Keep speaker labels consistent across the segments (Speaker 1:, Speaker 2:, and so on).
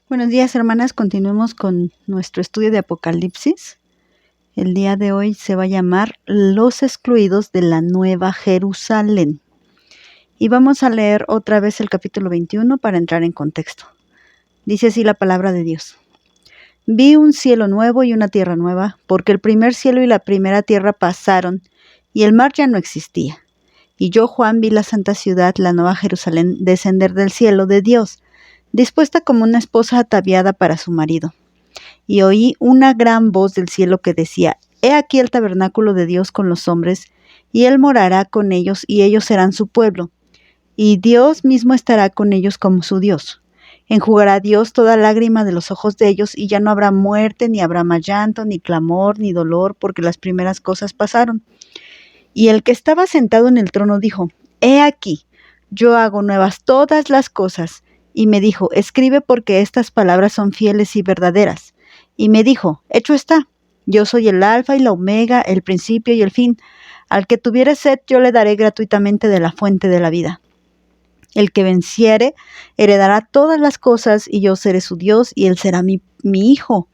Speaker 1: Buenos días, hermanas. Continuemos con nuestro estudio de Apocalipsis. El día de hoy se va a llamar Los excluidos de la Nueva Jerusalén. Y vamos a leer otra vez el capítulo 21 para entrar en contexto. Dice así la palabra de Dios. Vi un cielo nuevo y una tierra nueva, porque el primer cielo y la primera tierra pasaron, y el mar ya no existía. Y yo, Juan, vi la santa ciudad, la Nueva Jerusalén, descender del cielo de Dios, dispuesta como una esposa ataviada para su marido. Y oí una gran voz del cielo que decía: He aquí el tabernáculo de Dios con los hombres, y Él morará con ellos, y ellos serán su pueblo. Y Dios mismo estará con ellos como su Dios. Enjugará Dios toda lágrima de los ojos de ellos, y ya no habrá muerte, ni habrá más llanto, ni clamor, ni dolor, porque las primeras cosas pasaron. Y el que estaba sentado en el trono dijo: He aquí, yo hago nuevas todas las cosas. Y me dijo: Escribe, porque estas palabras son fieles y verdaderas. Y me dijo: Hecho está. Yo soy el Alfa y la Omega, el principio y el fin. Al que tuviere sed, yo le daré gratuitamente de la fuente de la vida. El que venciere heredará todas las cosas, y yo seré su Dios, y él será mi hijo.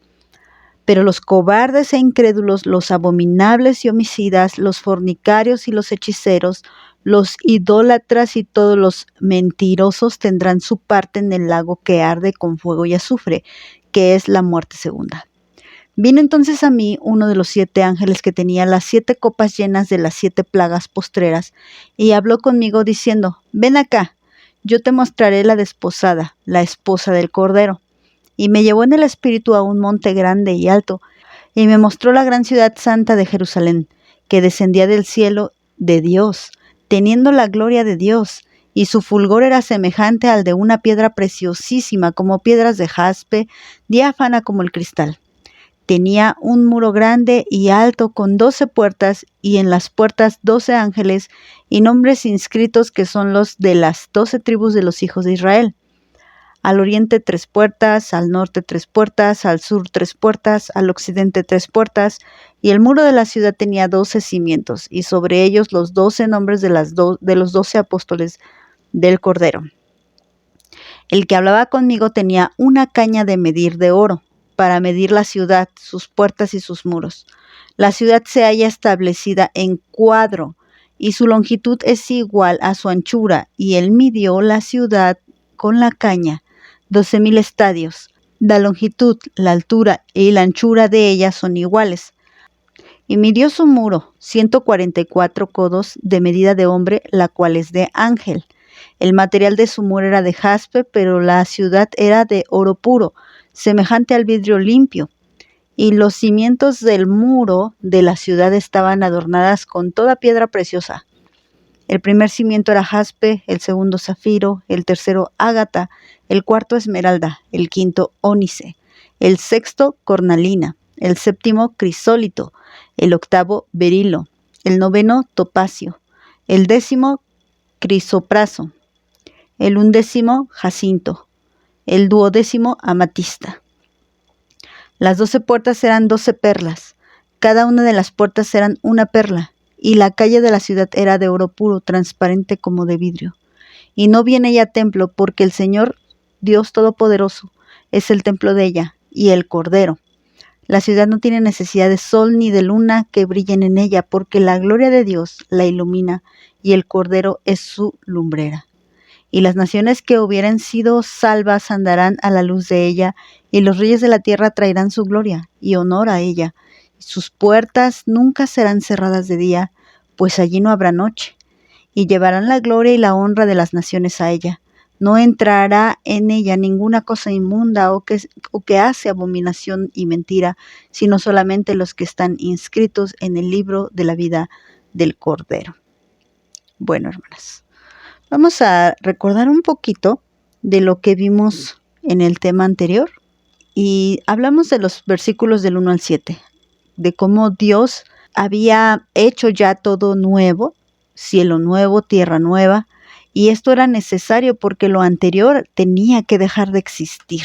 Speaker 1: Pero los cobardes e incrédulos, los abominables y homicidas, los fornicarios y los hechiceros, los idólatras y todos los mentirosos tendrán su parte en el lago que arde con fuego y azufre, que es la muerte segunda. Vino entonces a mí uno de los 7 ángeles que tenía las 7 copas llenas de las 7 plagas postreras, y habló conmigo diciendo: Ven acá, yo te mostraré la desposada, la esposa del Cordero. Y me llevó en el espíritu a un monte grande y alto, y me mostró la gran ciudad santa de Jerusalén, que descendía del cielo de Dios, teniendo la gloria de Dios, y su fulgor era semejante al de una piedra preciosísima, como piedras de jaspe, diáfana como el cristal. Tenía un muro grande y alto con 12 puertas, y en las puertas 12 ángeles, y nombres inscritos que son los de las 12 tribus de los hijos de Israel. Al oriente 3 puertas, al norte 3 puertas, al sur 3 puertas, al occidente 3 puertas, y el muro de la ciudad tenía 12 cimientos, y sobre ellos los 12 nombres de los 12 apóstoles del Cordero. El que hablaba conmigo tenía una caña de medir de oro, para medir la ciudad, sus puertas y sus muros. La ciudad se halla establecida en cuadro, y su longitud es igual a su anchura, y él midió la ciudad con la caña, 12,000 estadios. La longitud, la altura y la anchura de ella son iguales. Y midió su muro, 144 codos de medida de hombre, la cual es de ángel. El material de su muro era de jaspe, pero la ciudad era de oro puro, semejante al vidrio limpio. Y los cimientos del muro de la ciudad estaban adornadas con toda piedra preciosa. El primer cimiento era jaspe, el segundo zafiro, el tercero ágata, el cuarto esmeralda, el quinto ónice, el sexto cornalina, el séptimo crisólito, el octavo berilo, el noveno topacio, el 10º crisopraso, el 11º jacinto, el 12º amatista. Las 12 puertas eran 12 perlas, cada una de las puertas eran una perla, y la calle de la ciudad era de oro puro, transparente como de vidrio. Y no vi en ella templo, porque el Señor, Dios Todopoderoso, es el templo de ella, y el Cordero. La ciudad no tiene necesidad de sol ni de luna que brillen en ella, porque la gloria de Dios la ilumina, y el Cordero es su lumbrera. Y las naciones que hubieren sido salvas andarán a la luz de ella, y los reyes de la tierra traerán su gloria y honor a ella. Sus puertas nunca serán cerradas de día, pues allí no habrá noche. Y llevarán la gloria y la honra de las naciones a ella. No entrará en ella ninguna cosa inmunda o que hace abominación y mentira, sino solamente los que están inscritos en el libro de la vida del Cordero. Bueno, hermanas, vamos a recordar un poquito de lo que vimos en el tema anterior. Y hablamos de los versículos del 1 al 7, de cómo Dios había hecho ya todo nuevo, cielo nuevo, tierra nueva, y esto era necesario porque lo anterior tenía que dejar de existir.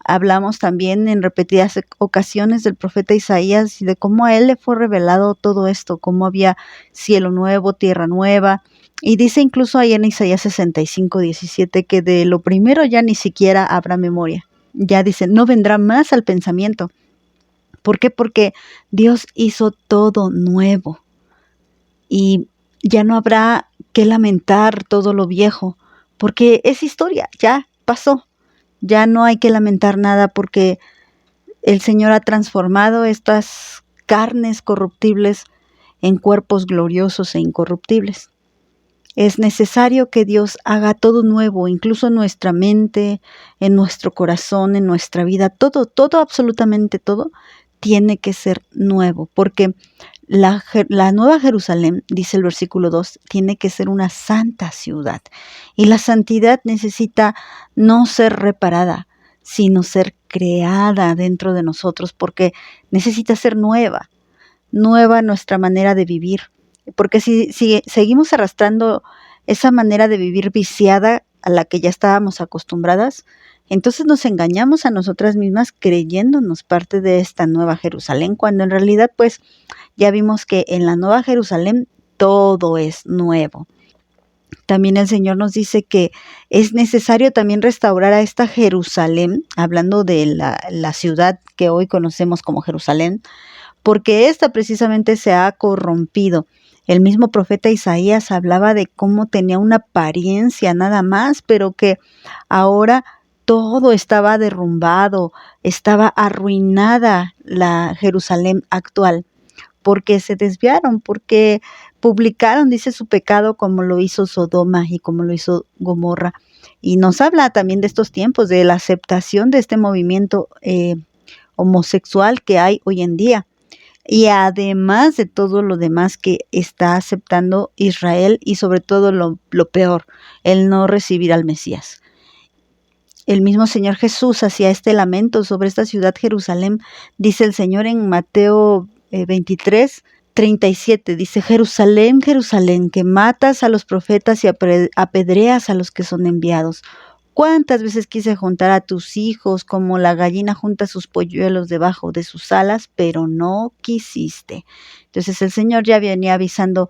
Speaker 1: Hablamos también en repetidas ocasiones del profeta Isaías y de cómo a él le fue revelado todo esto, cómo había cielo nuevo, tierra nueva. Y dice incluso ahí en Isaías 65:17 que de lo primero ya ni siquiera habrá memoria. ya dice, no vendrá más al pensamiento. ¿Por qué? Porque Dios hizo todo nuevo y ya no habrá que lamentar todo lo viejo, porque es historia, ya pasó. Ya no hay que lamentar nada porque el Señor ha transformado estas carnes corruptibles en cuerpos gloriosos e incorruptibles. Es necesario que Dios haga todo nuevo, incluso en nuestra mente, en nuestro corazón, en nuestra vida, todo, absolutamente todo, tiene que ser nuevo, porque la nueva Jerusalén, dice el versículo 2, tiene que ser una santa ciudad. Y la santidad necesita no ser reparada, sino ser creada dentro de nosotros, porque necesita ser nueva nuestra manera de vivir. Porque si seguimos arrastrando esa manera de vivir viciada a la que ya estábamos acostumbradas, entonces nos engañamos a nosotras mismas creyéndonos parte de esta nueva Jerusalén, cuando en realidad pues ya vimos que en la nueva Jerusalén todo es nuevo. También el Señor nos dice que es necesario también restaurar a esta Jerusalén, hablando de la ciudad que hoy conocemos como Jerusalén, porque ésta precisamente se ha corrompido. El mismo profeta Isaías hablaba de cómo tenía una apariencia nada más, pero que ahora todo estaba derrumbado, estaba arruinada la Jerusalén actual, porque se desviaron, porque publicaron, dice, su pecado como lo hizo Sodoma y como lo hizo Gomorra. Y nos habla también de estos tiempos, de la aceptación de este movimiento homosexual que hay hoy en día. Y además de todo lo demás que está aceptando Israel y sobre todo lo peor, el no recibir al Mesías. El mismo Señor Jesús hacía este lamento sobre esta ciudad Jerusalén. Dice el Señor en Mateo 23:37, dice, Jerusalén, Jerusalén, que matas a los profetas y apedreas a los que son enviados. ¿Cuántas veces quise juntar a tus hijos como la gallina junta sus polluelos debajo de sus alas, pero no quisiste? Entonces el Señor ya venía avisando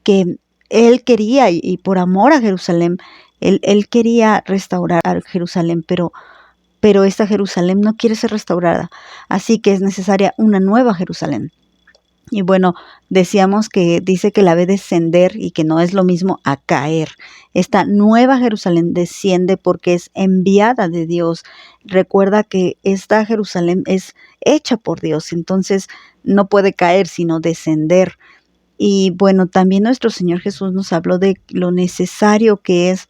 Speaker 1: que Él quería, y por amor a Jerusalén, Él quería restaurar a Jerusalén, pero esta Jerusalén no quiere ser restaurada. Así que es necesaria una nueva Jerusalén. Y bueno, decíamos que dice que la ve descender y que no es lo mismo a caer. Esta nueva Jerusalén desciende porque es enviada de Dios. Recuerda que esta Jerusalén es hecha por Dios, entonces no puede caer sino descender. Y bueno, también nuestro Señor Jesús nos habló de lo necesario que es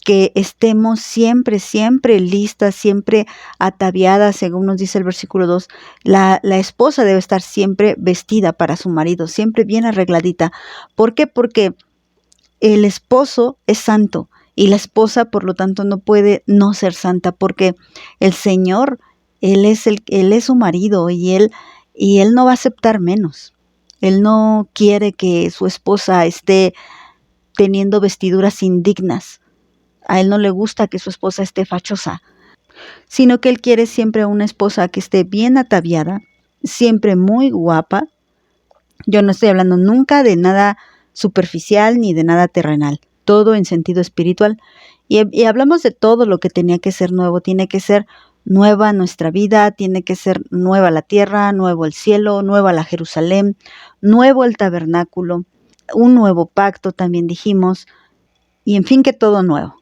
Speaker 1: que estemos siempre, siempre listas, siempre ataviadas, según nos dice el versículo 2. La esposa debe estar siempre vestida para su marido, siempre bien arregladita. ¿Por qué? Porque el esposo es santo y la esposa, por lo tanto, no puede no ser santa, porque el Señor, Él es su marido y él no va a aceptar menos. Él no quiere que su esposa esté teniendo vestiduras indignas. A Él no le gusta que su esposa esté fachosa, sino que Él quiere siempre una esposa que esté bien ataviada, siempre muy guapa. Yo no estoy hablando nunca de nada superficial ni de nada terrenal, todo en sentido espiritual. Y hablamos de todo lo que tenía que ser nuevo. Tiene que ser nueva nuestra vida, tiene que ser nueva la tierra, nuevo el cielo, nueva la Jerusalén, nuevo el tabernáculo, un nuevo pacto también dijimos, y en fin que todo nuevo.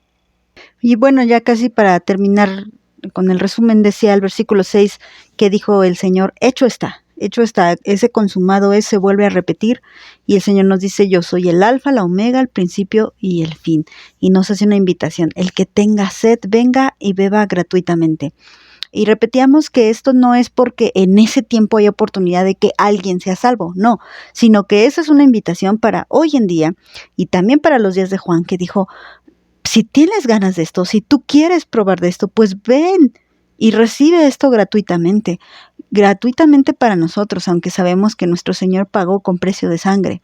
Speaker 1: Y bueno, ya casi para terminar con el resumen, decía el versículo 6 que dijo el Señor, hecho está, ese consumado es, se vuelve a repetir, y el Señor nos dice, yo soy el alfa, la omega, el principio y el fin. Y nos hace una invitación, el que tenga sed, venga y beba gratuitamente. Y repetíamos que esto no es porque en ese tiempo hay oportunidad de que alguien sea salvo, no, sino que esa es una invitación para hoy en día y también para los días de Juan, que dijo, si tienes ganas de esto, si tú quieres probar de esto, pues ven y recibe esto gratuitamente para nosotros, aunque sabemos que nuestro Señor pagó con precio de sangre.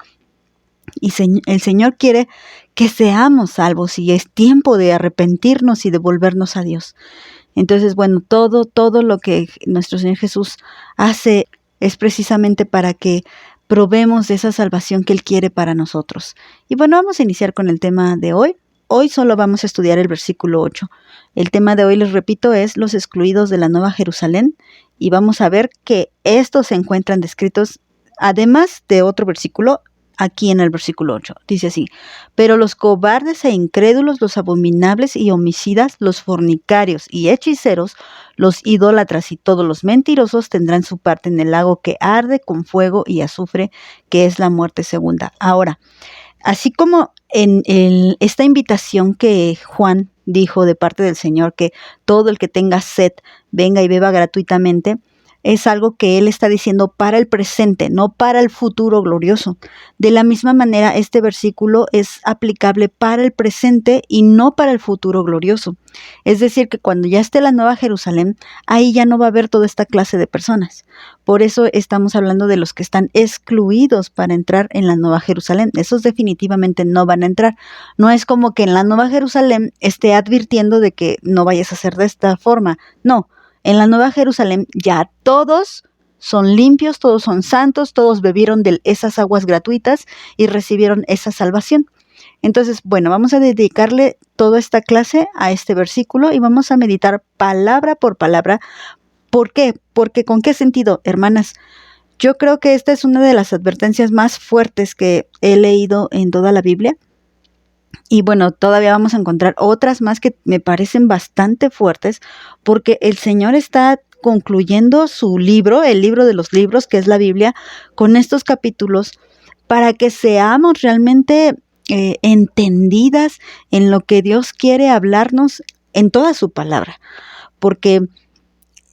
Speaker 1: Y el Señor quiere que seamos salvos y es tiempo de arrepentirnos y de volvernos a Dios. Entonces, bueno, todo lo que nuestro Señor Jesús hace es precisamente para que probemos de esa salvación que Él quiere para nosotros. Y bueno, vamos a iniciar con el tema de hoy. hoy solo vamos a estudiar el versículo 8. El tema de hoy, les repito, es los excluidos de la Nueva Jerusalén, y vamos a ver que estos se encuentran descritos, además de otro versículo, aquí en el versículo 8. Dice así: pero los cobardes e incrédulos, los abominables y homicidas, los fornicarios y hechiceros, los idólatras y todos los mentirosos tendrán su parte en el lago que arde con fuego y azufre, que es la muerte segunda. Ahora, así como en esta invitación que Juan dijo de parte del Señor, que todo el que tenga sed venga y beba gratuitamente, es algo que Él está diciendo para el presente, no para el futuro glorioso. De la misma manera, este versículo es aplicable para el presente y no para el futuro glorioso. Es decir, que cuando ya esté la Nueva Jerusalén, ahí ya no va a haber toda esta clase de personas. Por eso estamos hablando de los que están excluidos para entrar en la Nueva Jerusalén. Esos definitivamente no van a entrar. No es como que en la Nueva Jerusalén esté advirtiendo de que no vayas a hacer de esta forma. No. En la Nueva Jerusalén ya todos son limpios, todos son santos, todos bebieron de esas aguas gratuitas y recibieron esa salvación. Entonces, bueno, vamos a dedicarle toda esta clase a este versículo y vamos a meditar palabra por palabra. ¿Por qué? Porque ¿con qué sentido, hermanas? Yo creo que esta es una de las advertencias más fuertes que he leído en toda la Biblia. Y bueno, todavía vamos a encontrar otras más que me parecen bastante fuertes, porque el Señor está concluyendo su libro, el libro de los libros, que es la Biblia, con estos capítulos, para que seamos realmente entendidas en lo que Dios quiere hablarnos en toda su palabra. Porque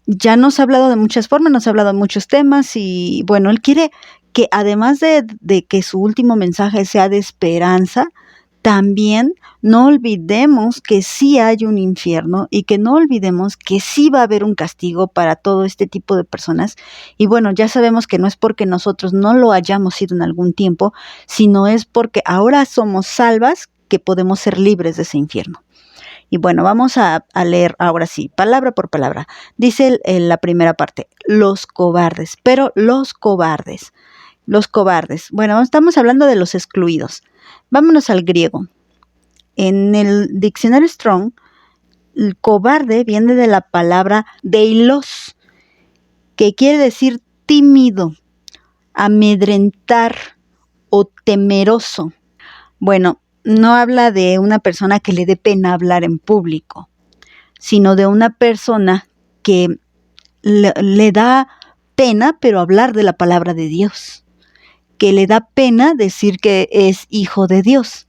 Speaker 1: ya nos ha hablado de muchas formas, nos ha hablado de muchos temas, y bueno, Él quiere que además de que su último mensaje sea de esperanza, también no olvidemos que sí hay un infierno y que no olvidemos que sí va a haber un castigo para todo este tipo de personas. Y bueno, ya sabemos que no es porque nosotros no lo hayamos sido en algún tiempo, sino es porque ahora somos salvas que podemos ser libres de ese infierno. Y bueno, vamos a leer ahora sí, palabra por palabra. Dice en la primera parte, los cobardes, pero los cobardes. Bueno, estamos hablando de los excluidos. Vámonos al griego. En el diccionario Strong, el cobarde viene de la palabra deilos, que quiere decir tímido, amedrentar o temeroso. Bueno, no habla de una persona que le dé pena hablar en público, sino de una persona que le da pena, pero hablar de la palabra de Dios, que le da pena decir que es hijo de Dios.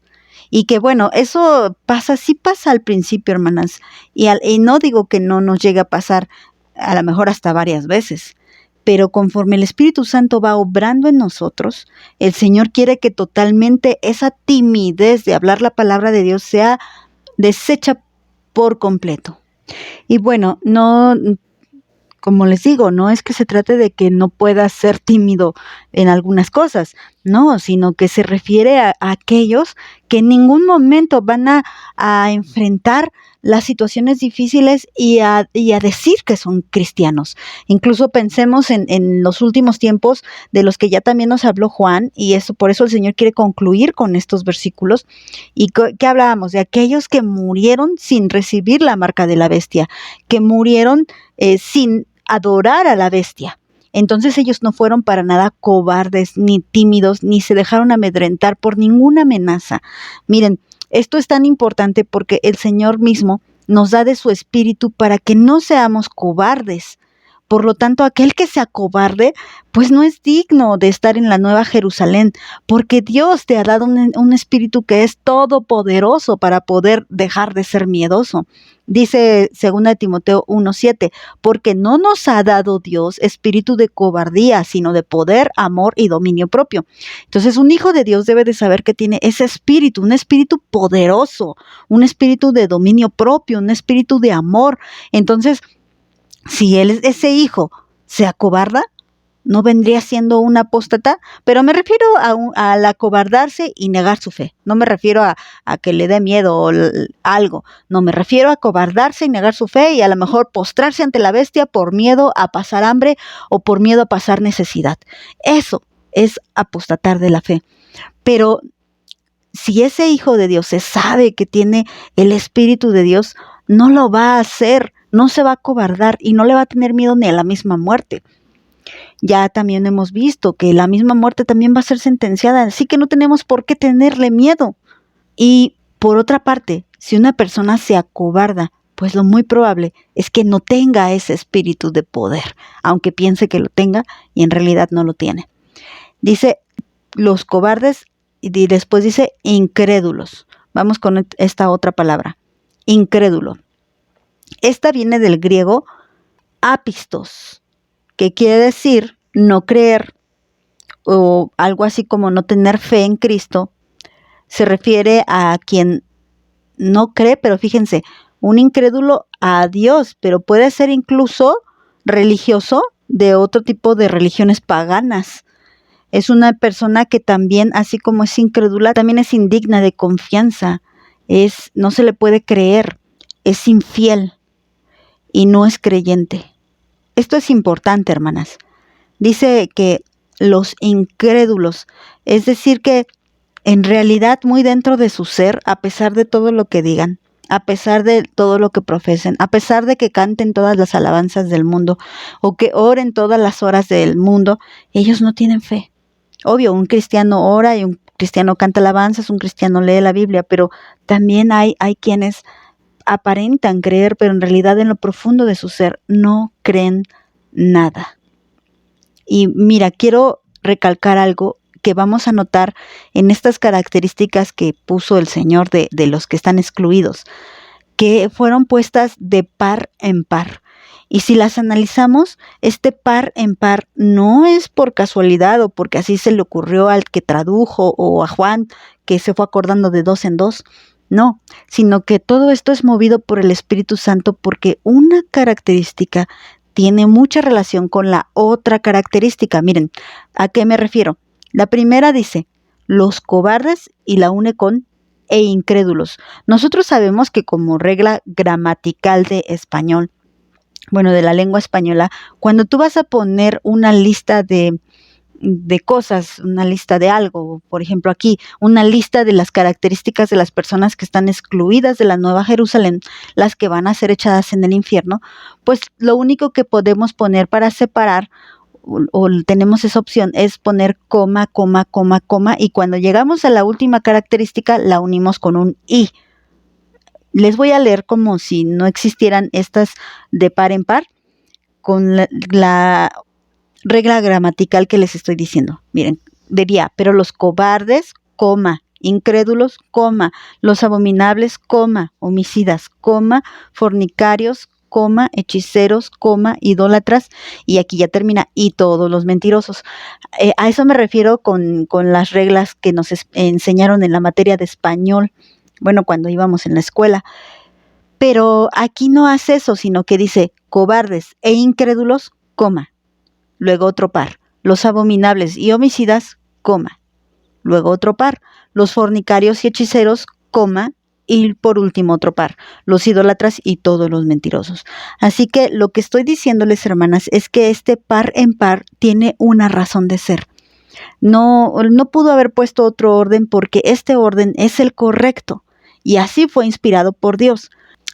Speaker 1: Y que bueno, eso sí pasa al principio, hermanas, y no digo que no nos llegue a pasar, a lo mejor hasta varias veces, pero conforme el Espíritu Santo va obrando en nosotros, el Señor quiere que totalmente esa timidez de hablar la palabra de Dios sea deshecha por completo. Y bueno, no, como les digo, no es que se trate de que no puedas ser tímido en algunas cosas, no, sino que se refiere a aquellos que en ningún momento van a enfrentar las situaciones difíciles y a decir que son cristianos. Incluso pensemos en los últimos tiempos de los que ya también nos habló Juan, y por eso el Señor quiere concluir con estos versículos. ¿Y qué hablábamos? De aquellos que murieron sin recibir la marca de la bestia, que murieron sin adorar a la bestia. Entonces ellos no fueron para nada cobardes, ni tímidos, ni se dejaron amedrentar por ninguna amenaza. Miren, esto es tan importante porque el Señor mismo nos da de su espíritu para que no seamos cobardes. Por lo tanto, aquel que se acobarde, pues no es digno de estar en la Nueva Jerusalén, porque Dios te ha dado un espíritu que es todopoderoso para poder dejar de ser miedoso. Dice 2 Timoteo 1:7, porque no nos ha dado Dios espíritu de cobardía, sino de poder, amor y dominio propio. Entonces, un hijo de Dios debe de saber que tiene ese espíritu, un espíritu poderoso, un espíritu de dominio propio, un espíritu de amor. Entonces, si ese hijo se acobarda, no vendría siendo un apóstata, pero me refiero al acobardarse y negar su fe. No me refiero a que le dé miedo o algo. No, me refiero a acobardarse y negar su fe y a lo mejor postrarse ante la bestia por miedo a pasar hambre o por miedo a pasar necesidad. Eso es apostatar de la fe. Pero si ese hijo de Dios se sabe que tiene el Espíritu de Dios, no lo va a hacer, no se va a acobardar y no le va a tener miedo ni a la misma muerte. Ya también hemos visto que la misma muerte también va a ser sentenciada, así que no tenemos por qué tenerle miedo. Y por otra parte, si una persona se acobarda, pues lo muy probable es que no tenga ese espíritu de poder, aunque piense que lo tenga y en realidad no lo tiene. Dice los cobardes y después dice incrédulos. Vamos con esta otra palabra, incrédulo. Esta viene del griego apistos, que quiere decir no creer o algo así como no tener fe en Cristo. Se refiere a quien no cree, pero fíjense, un incrédulo a Dios, pero puede ser incluso religioso de otro tipo de religiones paganas. Es una persona que también, así como es incrédula, también es indigna de confianza. No se le puede creer, es infiel y no es creyente. Esto es importante, hermanas. Dice que los incrédulos, es decir que en realidad muy dentro de su ser, a pesar de todo lo que digan, a pesar de todo lo que profesen, a pesar de que canten todas las alabanzas del mundo o que oren todas las horas del mundo, ellos no tienen fe. Obvio, un cristiano ora y un cristiano canta alabanzas, un cristiano lee la Biblia, pero también hay quienes aparentan creer, pero en realidad en lo profundo de su ser no creen nada. Y mira, quiero recalcar algo que vamos a notar en estas características que puso el Señor de los que están excluidos, que fueron puestas de par en par. Y si las analizamos, este par en par no es por casualidad o porque así se le ocurrió al que tradujo o a Juan que se fue acordando de dos en dos. No, sino que todo esto es movido por el Espíritu Santo porque una característica tiene mucha relación con la otra característica. Miren, ¿a qué me refiero? La primera dice, los cobardes y la une con e incrédulos. Nosotros sabemos que como regla gramatical de español, bueno, de la lengua española, cuando tú vas a poner una lista de cosas, una lista de algo, por ejemplo aquí, una lista de las características de las personas que están excluidas de la Nueva Jerusalén, las que van a ser echadas en el infierno, pues lo único que podemos poner para separar o tenemos esa opción es poner coma, coma, coma, coma y cuando llegamos a la última característica la unimos con un y. Les voy a leer como si no existieran estas de par en par con la regla gramatical que les estoy diciendo. Miren, diría, pero los cobardes, coma, incrédulos, coma, los abominables, coma, homicidas, coma, fornicarios, coma, hechiceros, coma, idólatras, y aquí ya termina, y todos los mentirosos. A eso me refiero con las reglas que nos enseñaron en la materia de español, bueno, cuando íbamos en la escuela. Pero aquí no hace eso, sino que dice cobardes e incrédulos, coma. Luego otro par, los abominables y homicidas, coma. Luego otro par, los fornicarios y hechiceros, coma. Y por último otro par, los idólatras y todos los mentirosos. Así que lo que estoy diciéndoles, hermanas, es que este par en par tiene una razón de ser. No pudo haber puesto otro orden porque este orden es el correcto. Y así fue inspirado por Dios.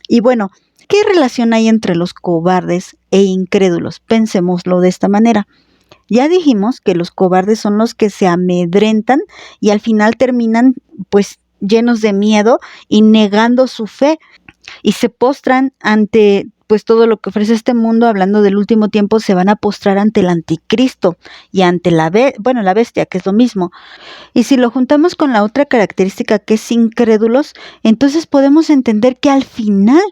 Speaker 1: Y bueno, ¿qué relación hay entre los cobardes e incrédulos? Pensémoslo de esta manera. Ya dijimos que los cobardes son los que se amedrentan y al final terminan pues llenos de miedo y negando su fe y se postran ante pues todo lo que ofrece este mundo. Hablando del último tiempo, se van a postrar ante el anticristo y ante la bestia, que es lo mismo. Y si lo juntamos con la otra característica que es incrédulos, entonces podemos entender que al final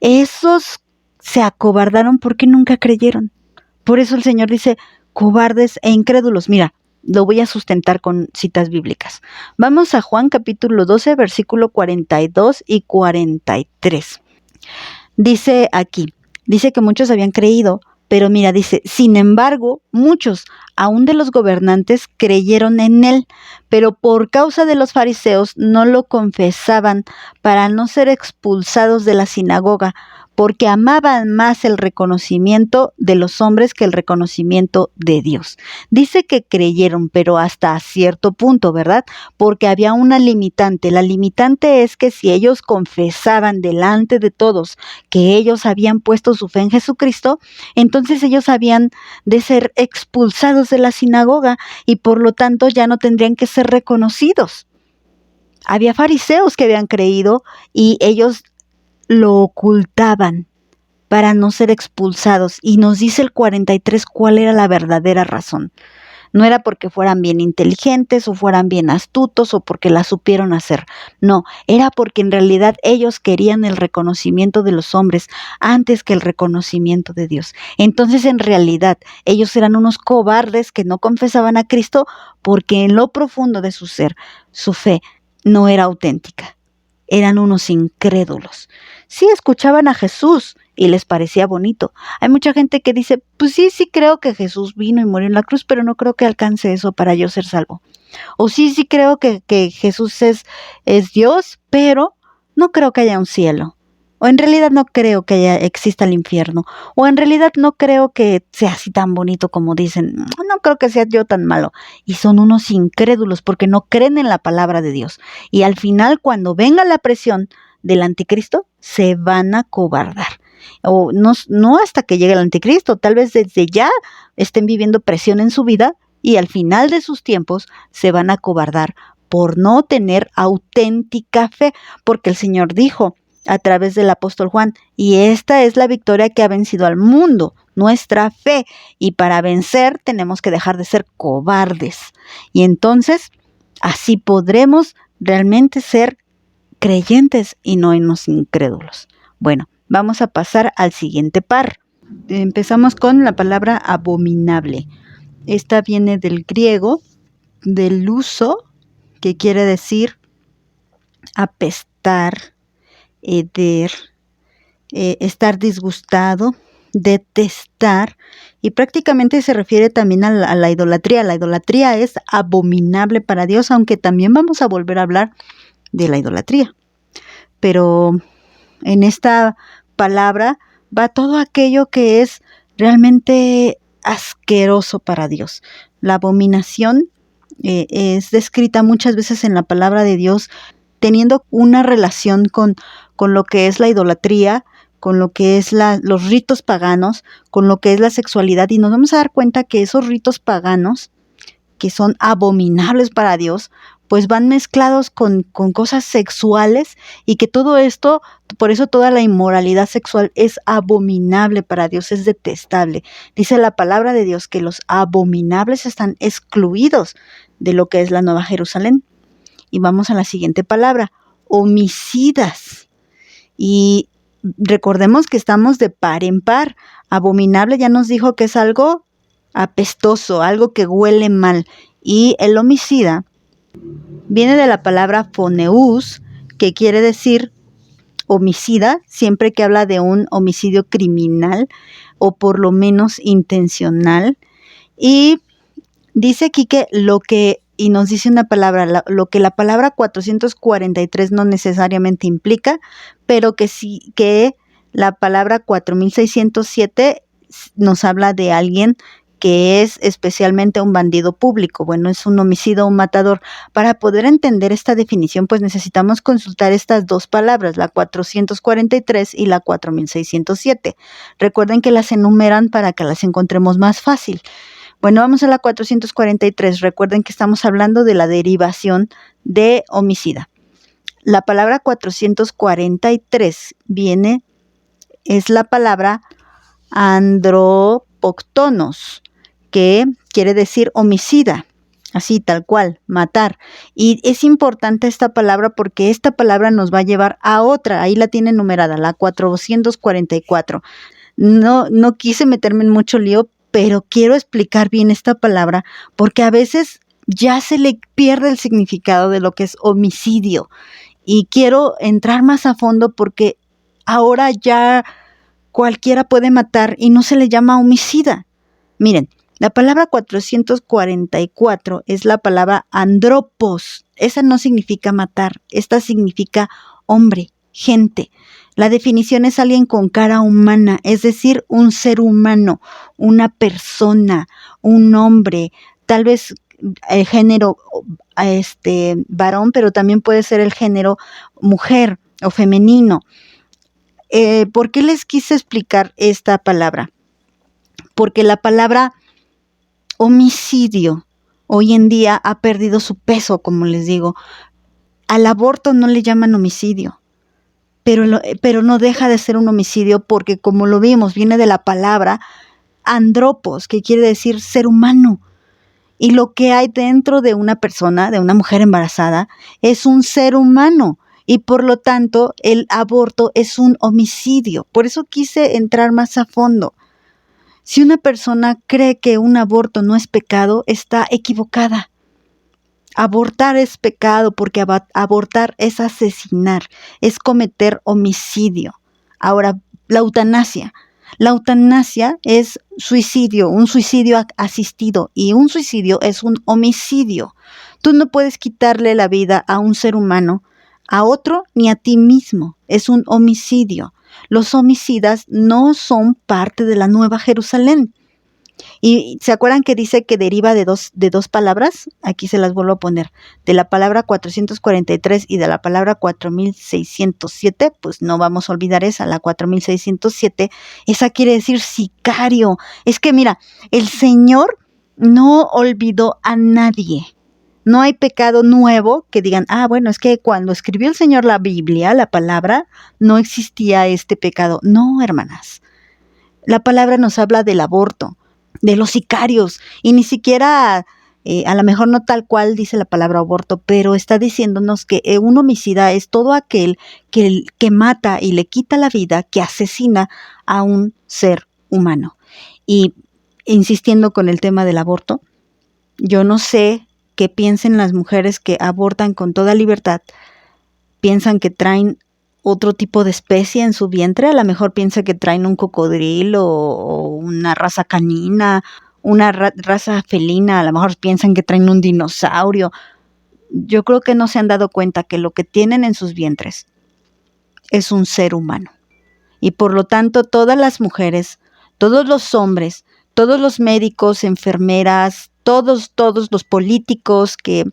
Speaker 1: esos se acobardaron porque nunca creyeron. Por eso el Señor dice, cobardes e incrédulos. Mira, lo voy a sustentar con citas bíblicas. Vamos a Juan capítulo 12, versículo 42 y 43. Dice aquí, dice que muchos habían creído, pero mira, dice, sin embargo, muchos, aún de los gobernantes, creyeron en él, pero por causa de los fariseos no lo confesaban para no ser expulsados de la sinagoga, porque amaban más el reconocimiento de los hombres que el reconocimiento de Dios. Dice que creyeron, pero hasta cierto punto, ¿verdad? Porque había una limitante. La limitante es que si ellos confesaban delante de todos que ellos habían puesto su fe en Jesucristo, entonces ellos habían de ser expulsados de la sinagoga y por lo tanto ya no tendrían que ser reconocidos. Había fariseos que habían creído y ellos lo ocultaban para no ser expulsados. Y nos dice el 43 cuál era la verdadera razón. No era porque fueran bien inteligentes o fueran bien astutos o porque la supieron hacer. No, era porque en realidad ellos querían el reconocimiento de los hombres antes que el reconocimiento de Dios. Entonces en realidad ellos eran unos cobardes que no confesaban a Cristo porque en lo profundo de su ser, su fe no era auténtica. Eran unos incrédulos. Sí escuchaban a Jesús y les parecía bonito. Hay mucha gente que dice, pues sí creo que Jesús vino y murió en la cruz, pero no creo que alcance eso para yo ser salvo. O sí creo que Jesús es Dios, pero no creo que haya un cielo. O en realidad no creo que exista el infierno. O en realidad no creo que sea así tan bonito como dicen. No creo que sea yo tan malo. Y son unos incrédulos porque no creen en la palabra de Dios. Y al final, cuando venga la presión del anticristo, se van a cobardar. O no hasta que llegue el anticristo, tal vez desde ya estén viviendo presión en su vida y al final de sus tiempos se van a cobardar por no tener auténtica fe, porque el Señor dijo a través del apóstol Juan, y esta es la victoria que ha vencido al mundo, nuestra fe, y para vencer tenemos que dejar de ser cobardes, y entonces así podremos realmente ser creyentes y no unos incrédulos. Bueno, vamos a pasar al siguiente par. Empezamos con la palabra abominable. Esta viene del griego, del uso, que quiere decir apestar, heder, estar disgustado, detestar, y prácticamente se refiere también a la idolatría. La idolatría es abominable para Dios, aunque también vamos a volver a hablar de la idolatría. Pero en esta palabra va todo aquello que es realmente asqueroso para Dios. La abominación es descrita muchas veces en la palabra de Dios teniendo una relación con lo que es la idolatría, con lo que es los ritos paganos, con lo que es la sexualidad, y nos vamos a dar cuenta que esos ritos paganos, que son abominables para Dios, pues van mezclados con cosas sexuales, y que todo esto, por eso toda la inmoralidad sexual es abominable para Dios, es detestable. Dice la palabra de Dios que los abominables están excluidos de lo que es la Nueva Jerusalén. Y vamos a la siguiente palabra, homicidas. Y recordemos que estamos de par en par. Abominable ya nos dijo que es algo apestoso, algo que huele mal. Y el homicida viene de la palabra phoneus, que quiere decir homicida, siempre que habla de un homicidio criminal o por lo menos intencional. Y dice aquí que y nos dice una palabra, lo que la palabra 443 no necesariamente implica, pero que sí, que la palabra 4607 nos habla de alguien que es especialmente un bandido público. Bueno, es un homicida o un matador. Para poder entender esta definición, pues necesitamos consultar estas dos palabras, la 443 y la 4607. Recuerden que las enumeran para que las encontremos más fácil. Bueno, vamos a la 443. Recuerden que estamos hablando de la derivación de homicida. La palabra 443 es la palabra andropoktonos, que quiere decir homicida, así tal cual, matar. Y es importante esta palabra porque esta palabra nos va a llevar a otra, ahí la tiene numerada, la 444. No quise meterme en mucho lío, pero quiero explicar bien esta palabra porque a veces ya se le pierde el significado de lo que es homicidio. Y quiero entrar más a fondo porque ahora ya cualquiera puede matar y no se le llama homicida. Miren, la palabra 444 es la palabra andropos. Esa no significa matar, esta significa hombre, gente. La definición es alguien con cara humana, es decir, un ser humano, una persona, un hombre, tal vez el género varón, pero también puede ser el género mujer o femenino. ¿Por qué les quise explicar esta palabra? Porque la palabra homicidio hoy en día ha perdido su peso, como les digo. Al aborto no le llaman homicidio, pero no deja de ser un homicidio porque, como lo vimos, viene de la palabra andropos, que quiere decir ser humano. Y lo que hay dentro de una persona, de una mujer embarazada, es un ser humano. Y por lo tanto, el aborto es un homicidio. Por eso quise entrar más a fondo. Si una persona cree que un aborto no es pecado, está equivocada. Abortar es pecado porque abortar es asesinar, es cometer homicidio. Ahora, la eutanasia. La eutanasia es suicidio, un suicidio asistido, y un suicidio es un homicidio. Tú no puedes quitarle la vida a un ser humano, a otro ni a ti mismo. Es un homicidio. Los homicidas no son parte de la Nueva Jerusalén. ¿Y se acuerdan que dice que deriva de dos palabras? Aquí se las vuelvo a poner. De la palabra 443 y de la palabra 4607, pues no vamos a olvidar esa, la 4607. Esa quiere decir sicario. Es que mira, el Señor no olvidó a nadie. No hay pecado nuevo que digan, bueno, es que cuando escribió el Señor la Biblia, la palabra, no existía este pecado. No, hermanas. La palabra nos habla del aborto, de los sicarios, y ni siquiera, a lo mejor no tal cual dice la palabra aborto, pero está diciéndonos que un homicida es todo aquel que mata y le quita la vida, que asesina a un ser humano. Y insistiendo con el tema del aborto, yo no sé qué piensen las mujeres que abortan con toda libertad. Piensan que traen otro tipo de especie en su vientre, a lo mejor piensa que traen un cocodrilo o una raza canina, una raza felina, a lo mejor piensan que traen un dinosaurio. Yo creo que no se han dado cuenta que lo que tienen en sus vientres es un ser humano. Y por lo tanto, todas las mujeres, todos los hombres, todos los médicos, enfermeras, todos los políticos que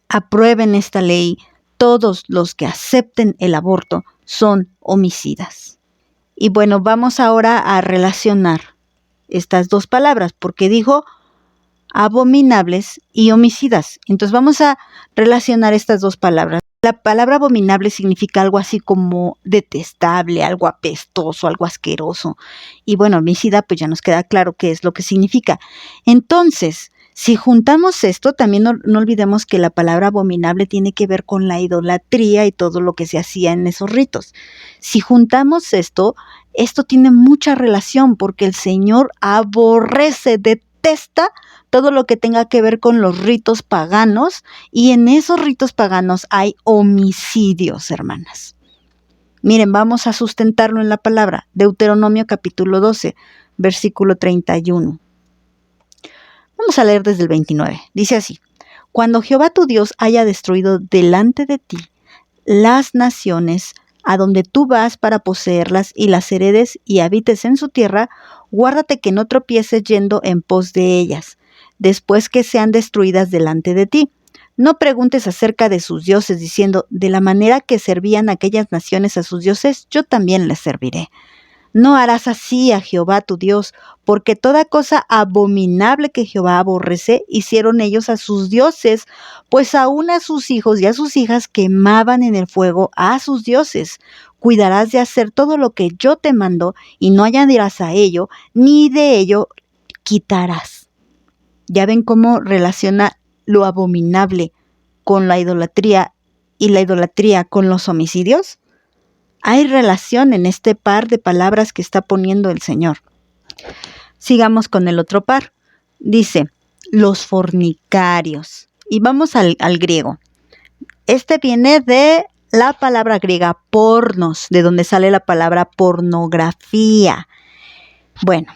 Speaker 1: aprueben esta ley, todos los que acepten el aborto son homicidas. Y bueno, vamos ahora a relacionar estas dos palabras, porque dijo abominables y homicidas. Entonces vamos a relacionar estas dos palabras. La palabra abominable significa algo así como detestable, algo apestoso, algo asqueroso. Y bueno, homicida, pues ya nos queda claro qué es lo que significa. Entonces, si juntamos esto, también no olvidemos que la palabra abominable tiene que ver con la idolatría y todo lo que se hacía en esos ritos. Si juntamos esto tiene mucha relación porque el Señor aborrece, detesta todo lo que tenga que ver con los ritos paganos, y en esos ritos paganos hay homicidios, hermanas. Miren, vamos a sustentarlo en la palabra. Deuteronomio capítulo 12, versículo 31. Vamos a leer desde el 29. Dice así: Cuando Jehová tu Dios haya destruido delante de ti las naciones a donde tú vas para poseerlas y las heredes y habites en su tierra, guárdate que no tropieces yendo en pos de ellas, después que sean destruidas delante de ti. No preguntes acerca de sus dioses, diciendo, de la manera que servían aquellas naciones a sus dioses, yo también les serviré. No harás así a Jehová tu Dios, porque toda cosa abominable que Jehová aborrece, hicieron ellos a sus dioses, pues aún a sus hijos y a sus hijas quemaban en el fuego a sus dioses. Cuidarás de hacer todo lo que yo te mando, y no añadirás a ello, ni de ello quitarás. ¿Ya ven cómo relaciona lo abominable con la idolatría y la idolatría con los homicidios? Hay relación en este par de palabras que está poniendo el Señor. Sigamos con el otro par. Dice, los fornicarios. Y vamos al griego. Este viene de la palabra griega pornos, de donde sale la palabra pornografía. Bueno,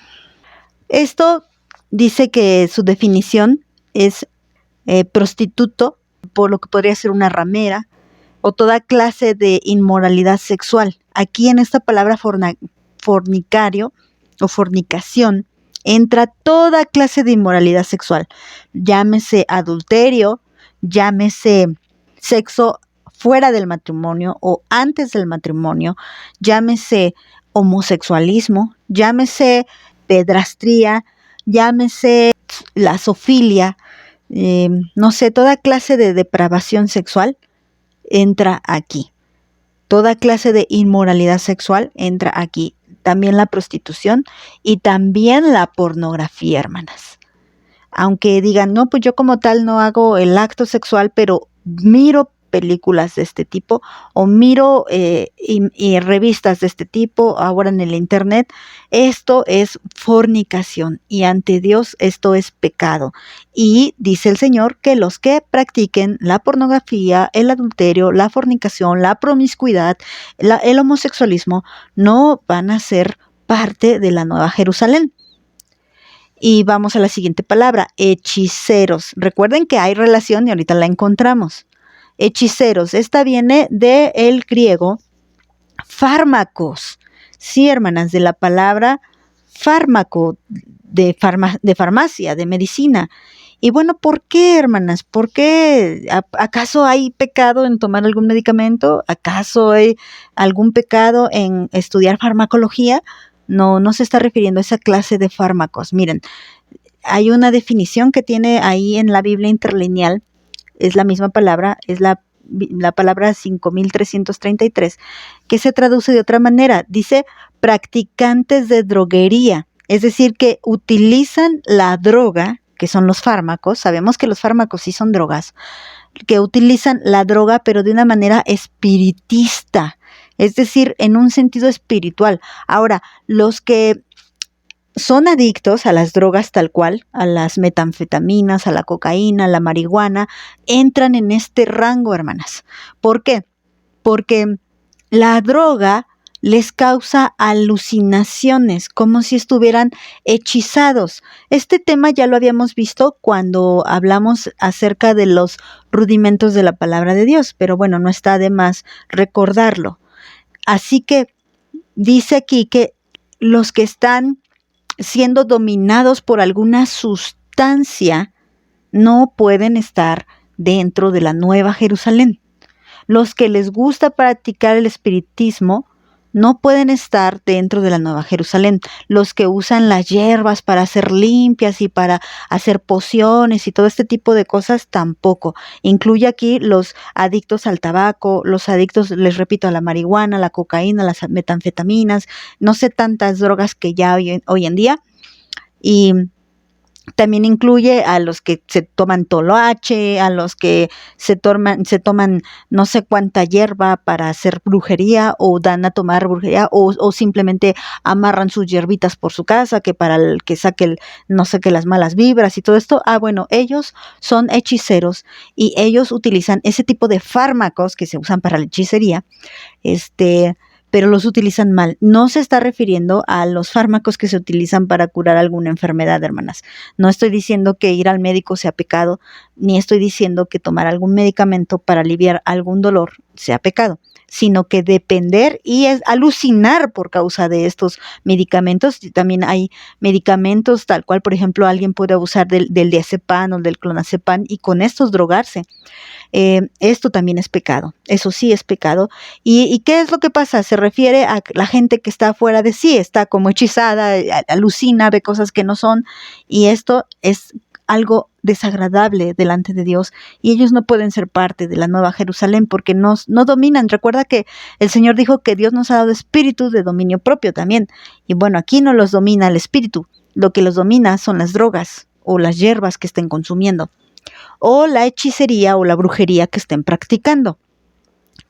Speaker 1: esto dice que su definición es prostituto, por lo que podría ser una ramera, o toda clase de inmoralidad sexual. Aquí en esta palabra fornicario o fornicación entra toda clase de inmoralidad sexual, llámese adulterio, llámese sexo fuera del matrimonio o antes del matrimonio, llámese homosexualismo, llámese pedrastría, llámese la zoofilia, no sé, toda clase de depravación sexual entra aquí. Toda clase de inmoralidad sexual entra aquí. También la prostitución y también la pornografía, hermanas. Aunque digan, no, pues yo como tal no hago el acto sexual, pero miro películas de este tipo o miro y revistas de este tipo ahora en el internet, esto es fornicación y ante Dios esto es pecado. Y dice el Señor que los que practiquen la pornografía, el adulterio, la fornicación, la promiscuidad, el homosexualismo, no van a ser parte de la Nueva Jerusalén. Y vamos a la siguiente palabra, hechiceros. Recuerden que hay relación y ahorita la encontramos. Hechiceros, esta viene del griego fármacos. Sí, hermanas, de la palabra fármaco, de farmacia, de medicina. Y bueno, ¿por qué, hermanas? ¿Por qué? ¿Acaso hay pecado en tomar algún medicamento? ¿Acaso hay algún pecado en estudiar farmacología? No se está refiriendo a esa clase de fármacos. Miren, hay una definición que tiene ahí en la Biblia interlineal, es la misma palabra, es la palabra 5333, que se traduce de otra manera. Dice practicantes de droguería, es decir, que utilizan la droga, que son los fármacos, sabemos que los fármacos sí son drogas, que utilizan la droga pero de una manera espiritista, es decir, en un sentido espiritual. Ahora, los que son adictos a las drogas tal cual, a las metanfetaminas, a la cocaína, a la marihuana, entran en este rango, hermanas. ¿Por qué? Porque la droga les causa alucinaciones, como si estuvieran hechizados. Este tema ya lo habíamos visto cuando hablamos acerca de los rudimentos de la palabra de Dios, pero bueno, no está de más recordarlo. Así que dice aquí que los que están siendo dominados por alguna sustancia no pueden estar dentro de la Nueva Jerusalén. Los que les gusta practicar el espiritismo no pueden estar dentro de la Nueva Jerusalén. Los que usan las hierbas para hacer limpias y para hacer pociones y todo este tipo de cosas tampoco. Incluye aquí los adictos al tabaco, los adictos, les repito, a la marihuana, a la cocaína, a las metanfetaminas, no sé, tantas drogas que ya hoy en día. Y también incluye a los que se toman toloache, a los que se toman no sé cuánta hierba para hacer brujería o dan a tomar brujería o simplemente amarran sus hierbitas por su casa que para el que saque no sé qué las malas vibras y todo esto. Bueno, ellos son hechiceros y ellos utilizan ese tipo de fármacos que se usan para la hechicería, pero los utilizan mal. No se está refiriendo a los fármacos que se utilizan para curar alguna enfermedad, hermanas. No estoy diciendo que ir al médico sea pecado, ni estoy diciendo que tomar algún medicamento para aliviar algún dolor sea pecado, sino que depender y alucinar por causa de estos medicamentos. También hay medicamentos tal cual, por ejemplo, alguien puede abusar del diazepam o del clonazepam y con estos drogarse. Esto también es pecado, eso sí es pecado. ¿Y qué es lo que pasa? Se refiere a la gente que está fuera de sí, está como hechizada, alucina, ve cosas que no son, y esto es algo desagradable delante de Dios, y ellos no pueden ser parte de la Nueva Jerusalén porque no dominan. Recuerda que el Señor dijo que Dios nos ha dado espíritu de dominio propio también, y bueno, aquí no los domina el espíritu, lo que los domina son las drogas o las hierbas que estén consumiendo, o la hechicería o la brujería que estén practicando.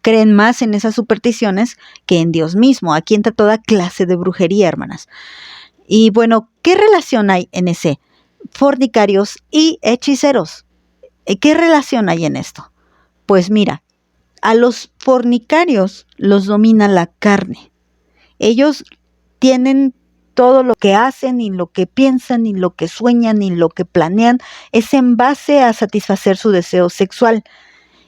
Speaker 1: Creen más en esas supersticiones que en Dios mismo. Aquí entra toda clase de brujería, hermanas. Y bueno, ¿qué relación hay en ese? Fornicarios y hechiceros. ¿Qué relación hay en esto? Pues mira, a los fornicarios los domina la carne. Ellos tienen todo lo que hacen y lo que piensan y lo que sueñan y lo que planean es en base a satisfacer su deseo sexual.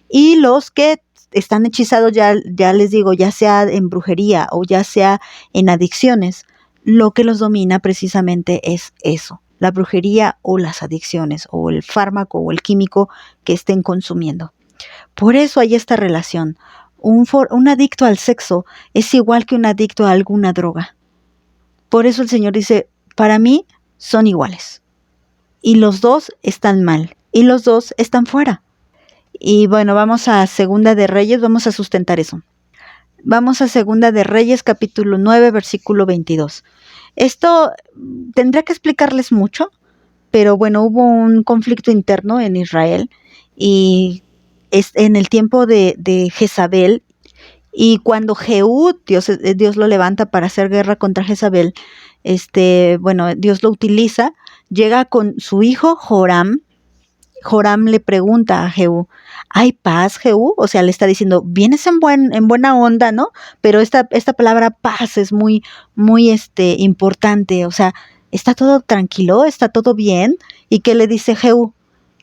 Speaker 1: Y los que están hechizados, ya les digo, ya sea en brujería o ya sea en adicciones, lo que los domina precisamente es eso, la brujería o las adicciones o el fármaco o el químico que estén consumiendo. Por eso hay esta relación. Un adicto al sexo es igual que un adicto a alguna droga. Por eso el Señor dice, para mí son iguales. Y los dos están mal. Y los dos están fuera. Y bueno, vamos a Segunda de Reyes, vamos a sustentar eso. Vamos a Segunda de Reyes, capítulo 9, versículo 22. Esto tendría que explicarles mucho, pero bueno, hubo un conflicto interno en Israel y es en el tiempo de Jezabel, y cuando Jehú, Dios lo levanta para hacer guerra contra Jezabel, Dios lo utiliza, llega con su hijo Joram. Joram le pregunta a Jehú, ¿hay paz, Jehú? O sea, le está diciendo, vienes en buena onda, ¿no? Pero esta palabra paz es muy, muy importante. O sea, ¿está todo tranquilo? ¿Está todo bien? ¿Y qué le dice Jehú?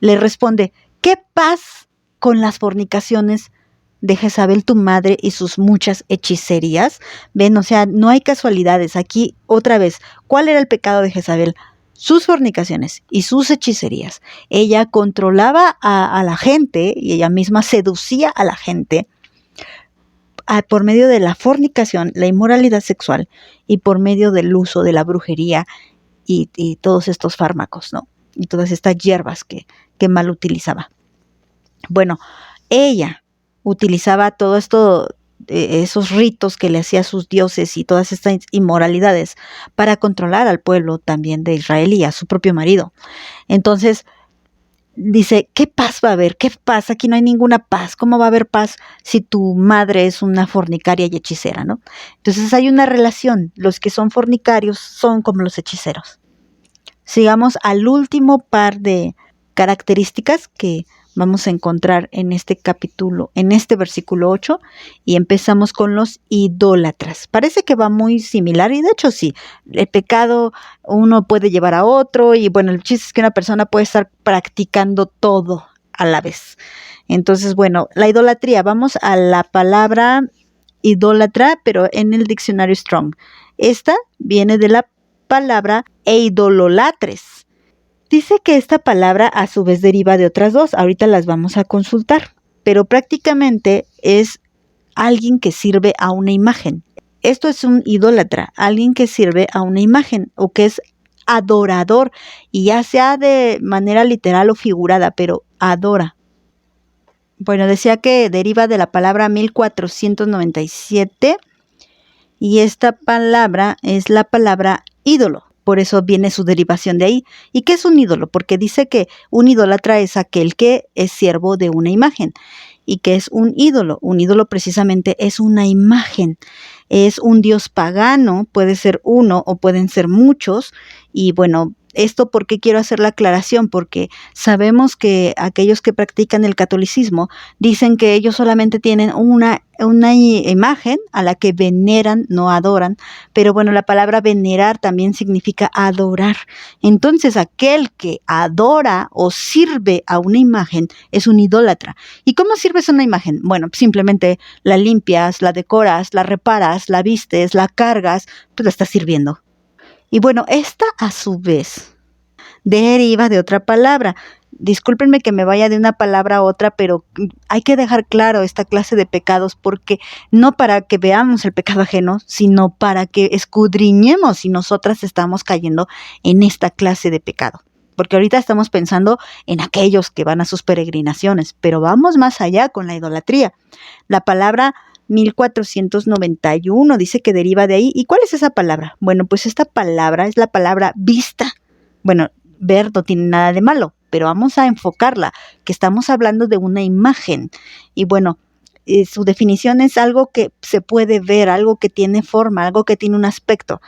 Speaker 1: Le responde, ¿qué paz con las fornicaciones de Jezabel tu madre y sus muchas hechicerías? Ven, o sea, no hay casualidades. Aquí, otra vez, ¿cuál era el pecado de Jezabel? Sus fornicaciones y sus hechicerías. Ella controlaba a la gente y ella misma seducía a la gente por medio de la fornicación, la inmoralidad sexual y por medio del uso de la brujería y todos estos fármacos, ¿no? Y todas estas hierbas que mal utilizaba. Bueno, ella utilizaba todo esto, esos ritos que le hacía a sus dioses y todas estas inmoralidades para controlar al pueblo también de Israel y a su propio marido. Entonces dice, ¿qué paz va a haber? ¿Qué paz? Aquí no hay ninguna paz. ¿Cómo va a haber paz si tu madre es una fornicaria y hechicera, ¿no? Entonces hay una relación. Los que son fornicarios son como los hechiceros. Sigamos al último par de características que vamos a encontrar en este capítulo, en este versículo 8, y empezamos con los idólatras. Parece que va muy similar, y de hecho sí, el pecado uno puede llevar a otro, y bueno, el chiste es que una persona puede estar practicando todo a la vez. Entonces, bueno, la idolatría, vamos a la palabra idólatra, pero en el diccionario Strong. Esta viene de la palabra eidololatres. Dice que esta palabra a su vez deriva de otras dos, ahorita las vamos a consultar, pero prácticamente es alguien que sirve a una imagen. Esto es un idólatra, alguien que sirve a una imagen o que es adorador, y ya sea de manera literal o figurada, pero adora. Bueno, decía que deriva de la palabra 1497 y esta palabra es la palabra ídolo. Por eso viene su derivación de ahí. ¿Y qué es un ídolo? Porque dice que un idólatra es aquel que es siervo de una imagen. ¿Y qué es un ídolo? Un ídolo precisamente es una imagen. Es un dios pagano, puede ser uno o pueden ser muchos. Y bueno, esto ¿por qué quiero hacer la aclaración? Porque sabemos que aquellos que practican el catolicismo dicen que ellos solamente tienen una imagen a la que veneran, no adoran, pero bueno, la palabra venerar también significa adorar. Entonces, aquel que adora o sirve a una imagen es un idólatra. ¿Y cómo sirves a una imagen? Bueno, simplemente la limpias, la decoras, la reparas, la vistes, la cargas, pues la estás sirviendo. Y bueno, esta a su vez deriva de otra palabra. Discúlpenme que me vaya de una palabra a otra, pero hay que dejar claro esta clase de pecados, porque no para que veamos el pecado ajeno, sino para que escudriñemos si nosotras estamos cayendo en esta clase de pecado. Porque ahorita estamos pensando en aquellos que van a sus peregrinaciones, pero vamos más allá con la idolatría. La palabra 1491 dice que deriva de ahí. ¿Y cuál es esa palabra? Bueno, pues esta palabra es la palabra vista. Bueno, ver no tiene nada de malo, pero vamos a enfocarla, que estamos hablando de una imagen. Y bueno, su definición es algo que se puede ver, algo que tiene forma, algo que tiene un aspecto.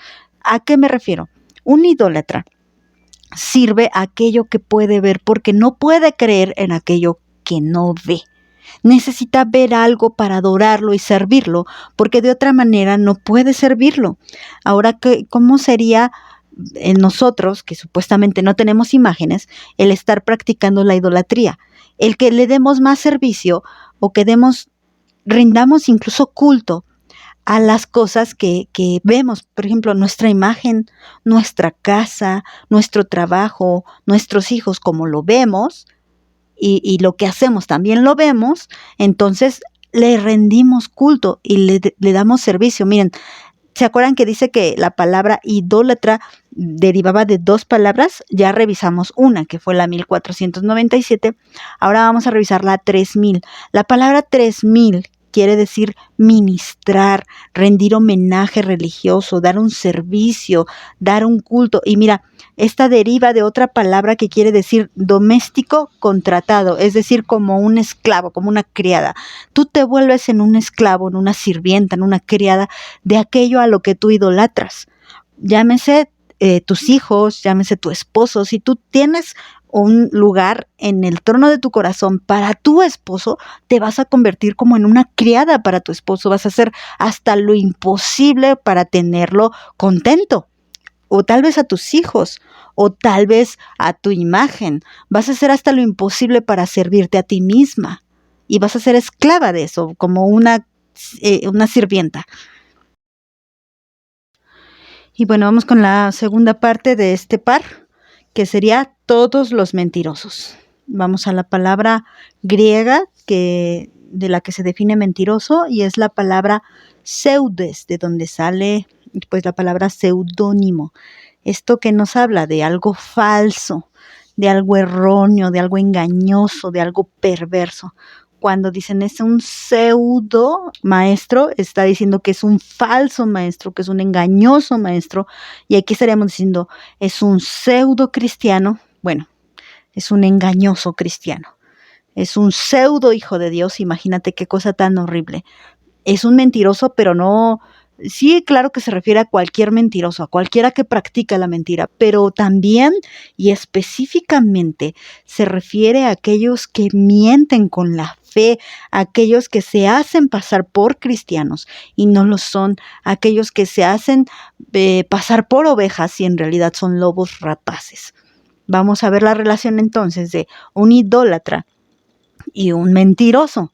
Speaker 1: ¿A qué me refiero? Un idólatra sirve a aquello que puede ver, porque no puede creer en aquello que no ve. Necesita ver algo para adorarlo y servirlo, porque de otra manera no puede servirlo. Ahora, ¿cómo sería en nosotros, que supuestamente no tenemos imágenes, el estar practicando la idolatría? El que le demos más servicio o que demos rindamos incluso culto a las cosas que vemos, por ejemplo, nuestra imagen, nuestra casa, nuestro trabajo, nuestros hijos, como lo vemos, y lo que hacemos también lo vemos, entonces le rendimos culto y le damos servicio. Miren, ¿se acuerdan que dice que la palabra idólatra derivaba de dos palabras? Ya revisamos una, que fue la 1497. Ahora vamos a revisar la 3000. La palabra 3000 quiere decir ministrar, rendir homenaje religioso, dar un servicio, dar un culto. Y mira, esta deriva de otra palabra que quiere decir doméstico contratado, es decir, como un esclavo, como una criada. Tú te vuelves en un esclavo, en una sirvienta, en una criada de aquello a lo que tú idolatras. Llámese tus hijos, llámese tu esposo. Si tú tienes un lugar en el trono de tu corazón para tu esposo, te vas a convertir como en una criada para tu esposo. Vas a hacer hasta lo imposible para tenerlo contento. O tal vez a tus hijos, o tal vez a tu imagen. Vas a hacer hasta lo imposible para servirte a ti misma. Y vas a ser esclava de eso, como una sirvienta. Y bueno, vamos con la segunda parte de este par, que sería todos los mentirosos. Vamos a la palabra griega de la que se define mentiroso, y es la palabra pseudes, de donde sale pues la palabra seudónimo. Esto que nos habla de algo falso, de algo erróneo, de algo engañoso, de algo perverso. Cuando dicen es un pseudo maestro, está diciendo que es un falso maestro, que es un engañoso maestro. Y aquí estaríamos diciendo es un pseudo cristiano. Bueno, es un engañoso cristiano. Es un pseudo hijo de Dios. Imagínate qué cosa tan horrible. Es un mentiroso, pero no... Sí, claro que se refiere a cualquier mentiroso, a cualquiera que practica la mentira, pero también y específicamente se refiere a aquellos que mienten con la fe, a aquellos que se hacen pasar por cristianos y no lo son, a aquellos que se hacen pasar por ovejas y en realidad son lobos rapaces. Vamos a ver la relación entonces de un idólatra y un mentiroso.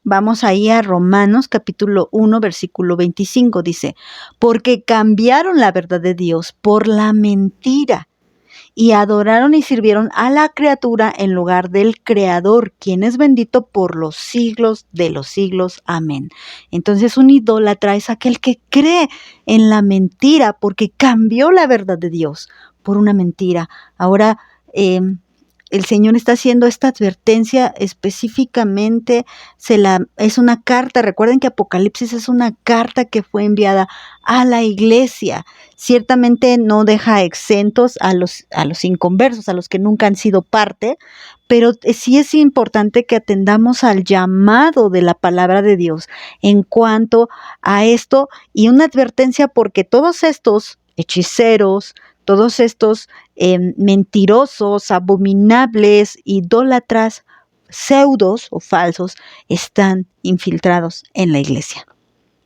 Speaker 1: Vamos ahí a Romanos capítulo 1, versículo 25, dice, porque cambiaron la verdad de Dios por la mentira y adoraron y sirvieron a la criatura en lugar del Creador, quien es bendito por los siglos de los siglos. Amén. Entonces un idólatra es aquel que cree en la mentira porque cambió la verdad de Dios por una mentira. Ahora, el Señor está haciendo esta advertencia específicamente, es una carta, recuerden que Apocalipsis es una carta que fue enviada a la iglesia. Ciertamente no deja exentos a los inconversos, a los que nunca han sido parte, pero sí es importante que atendamos al llamado de la palabra de Dios en cuanto a esto, y una advertencia porque todos estos hechiceros, todos estos mentirosos, abominables, idólatras, pseudos o falsos, están infiltrados en la iglesia.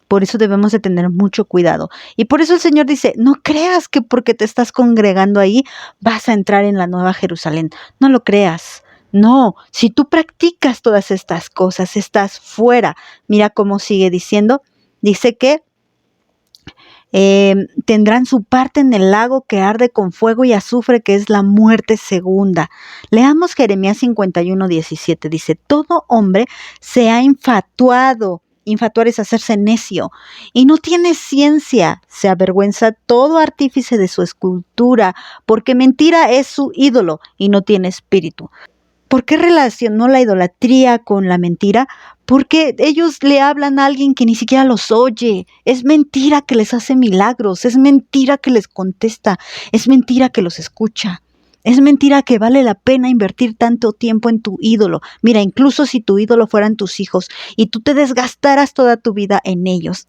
Speaker 1: Por eso debemos de tener mucho cuidado. Y por eso el Señor dice, no creas que porque te estás congregando ahí vas a entrar en la Nueva Jerusalén. No lo creas. No, si tú practicas todas estas cosas, estás fuera. Mira cómo sigue diciendo. Dice que tendrán su parte en el lago que arde con fuego y azufre, que es la muerte segunda. Leamos Jeremías 51:17. Dice, todo hombre se ha infatuado. Infatuar es hacerse necio y no tiene ciencia. Se avergüenza todo artífice de su escultura, porque mentira es su ídolo y no tiene espíritu. ¿Por qué relacionó la idolatría con la mentira? Porque ellos le hablan a alguien que ni siquiera los oye. Es mentira que les hace milagros, es mentira que les contesta, es mentira que los escucha. Es mentira que vale la pena invertir tanto tiempo en tu ídolo. Mira, incluso si tu ídolo fueran tus hijos y tú te desgastaras toda tu vida en ellos,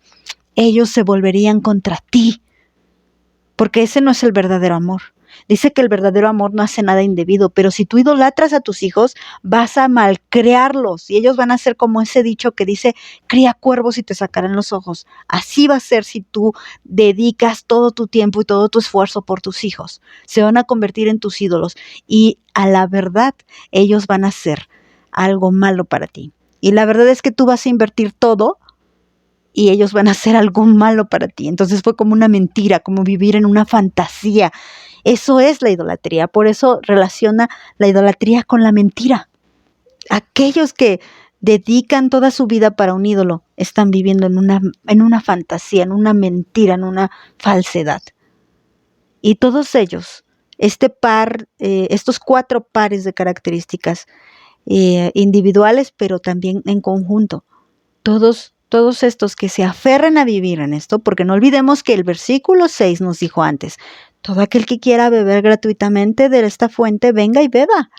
Speaker 1: ellos se volverían contra ti, porque ese no es el verdadero amor. Dice que el verdadero amor no hace nada indebido, pero si tú idolatras a tus hijos, vas a malcriarlos y ellos van a ser como ese dicho que dice, cría cuervos y te sacarán los ojos. Así va a ser si tú dedicas todo tu tiempo y todo tu esfuerzo por tus hijos. Se van a convertir en tus ídolos y a la verdad ellos van a ser algo malo para ti. Y la verdad es que tú vas a invertir todo y ellos van a hacer algo malo para ti. Entonces fue como una mentira, como vivir en una fantasía. Eso es la idolatría. Por eso relaciona la idolatría con la mentira. Aquellos que dedican toda su vida para un ídolo están viviendo en una fantasía, en una mentira, en una falsedad. Y todos ellos, estos 4 pares de características individuales, pero también en conjunto, todos estos que se aferran a vivir en esto, porque no olvidemos que el versículo 6 nos dijo antes, todo aquel que quiera beber gratuitamente de esta fuente, venga y beba.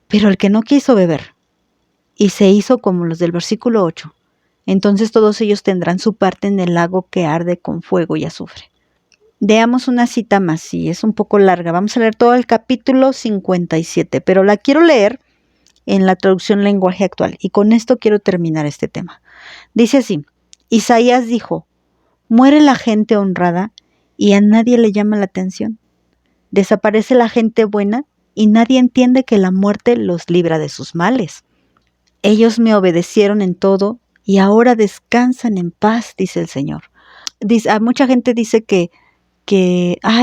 Speaker 1: Pero el que no quiso beber y se hizo como los del versículo 8, entonces todos ellos tendrán su parte en el lago que arde con fuego y azufre. Veamos una cita más, sí, es un poco larga. Vamos a leer todo el capítulo 57, pero la quiero leer en la traducción lenguaje actual. Y con esto quiero terminar este tema. Dice así, Isaías dijo, muere la gente honrada y a nadie le llama la atención. Desaparece la gente buena y nadie entiende que la muerte los libra de sus males. Ellos me obedecieron en todo y ahora descansan en paz, dice el Señor. Mucha gente dice que